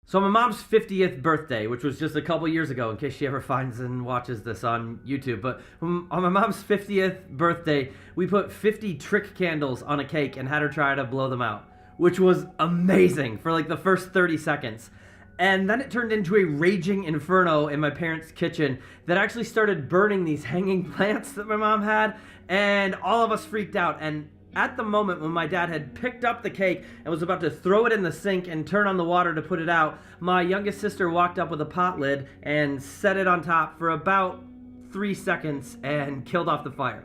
So my mom's 50th birthday, which was just a couple years ago, in case she ever finds and watches this on YouTube. But on my mom's 50th birthday, we put 50 trick candles on a cake and had her try to blow them out, which was amazing for like the first 30 seconds. And then it turned into a raging inferno in my parents' kitchen that actually started burning these hanging plants that my mom had, and all of us freaked out. And at the moment when my dad had picked up the cake and was about to throw it in the sink and turn on the water to put it out, my youngest sister walked up with a pot lid and set it on top for about 3 seconds and killed off the fire.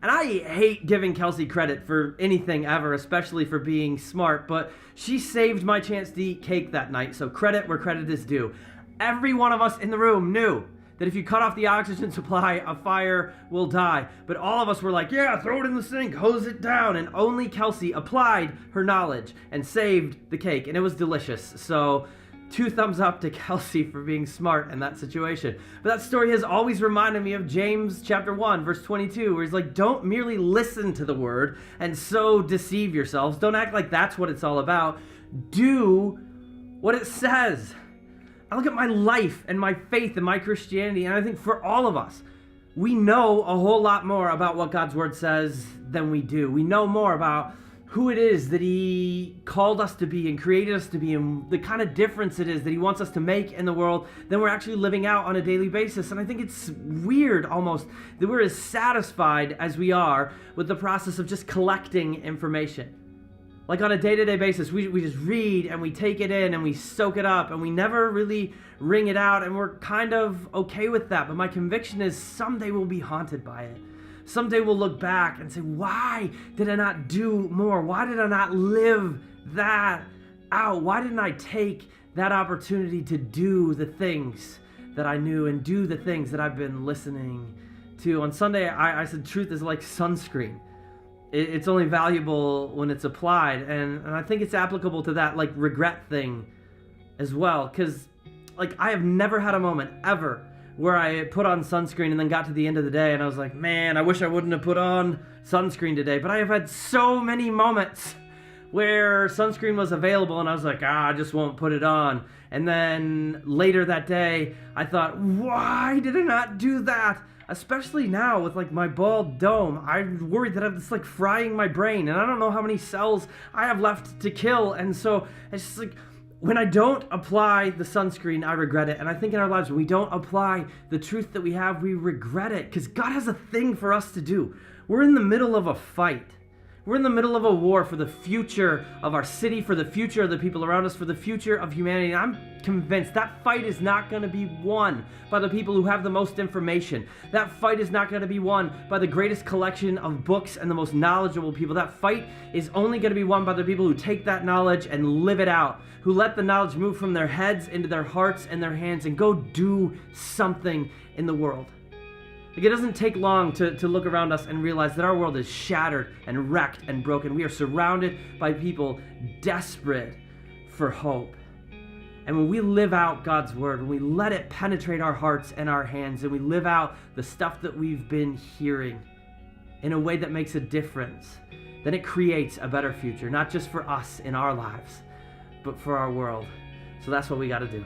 And I hate giving Kelsey credit for anything ever, especially for being smart, but she saved my chance to eat cake that night, so credit where credit is due. Every one of us in the room knew that if you cut off the oxygen supply, a fire will die. But all of us were like, yeah, throw it in the sink, hose it down. And only Kelsey applied her knowledge and saved the cake. And it was delicious. So 2 thumbs up to Kelsey for being smart in that situation. But that story has always reminded me of James chapter 1, verse 22, where he's like, don't merely listen to the word and so deceive yourselves. Don't act like that's what it's all about. Do what it says. I look at my life and my faith and my Christianity, and I think for all of us, we know a whole lot more about what God's word says than we do. We know more about who it is that he called us to be and created us to be, and the kind of difference it is that he wants us to make in the world than we're actually living out on a daily basis. And I think it's weird almost that we're as satisfied as we are with the process of just collecting information. Like on a day-to-day basis, we just read and we take it in and we soak it up and we never really wring it out, and we're kind of okay with that. But my conviction is someday we'll be haunted by it. Someday we'll look back and say, why did I not do more? Why did I not live that out? Why didn't I take that opportunity to do the things that I knew and do the things that I've been listening to? On Sunday, I said truth is like sunscreen. It's only valuable when it's applied, and I think it's applicable to that like regret thing as well, because like I have never had a moment ever where I put on sunscreen and then got to the end of the day and I was like, man, I wish I wouldn't have put on sunscreen today. But I have had so many moments where sunscreen was available and I was like, I just won't put it on. And then later that day, I thought, why did I not do that? Especially now with like my bald dome, I'm worried that it's like frying my brain and I don't know how many cells I have left to kill. And so it's just like, when I don't apply the sunscreen, I regret it. And I think in our lives, when we don't apply the truth that we have, we regret it, because God has a thing for us to do. We're in the middle of a fight. We're in the middle of a war for the future of our city, for the future of the people around us, for the future of humanity. And I'm convinced that fight is not going to be won by the people who have the most information. That fight is not going to be won by the greatest collection of books and the most knowledgeable people. That fight is only going to be won by the people who take that knowledge and live it out, who let the knowledge move from their heads into their hearts and their hands and go do something in the world. Like, it doesn't take long to look around us and realize that our world is shattered and wrecked and broken. We are surrounded by people desperate for hope. And when we live out God's word, when we let it penetrate our hearts and our hands, and we live out the stuff that we've been hearing in a way that makes a difference, then it creates a better future, not just for us in our lives, but for our world. So that's what we got to do.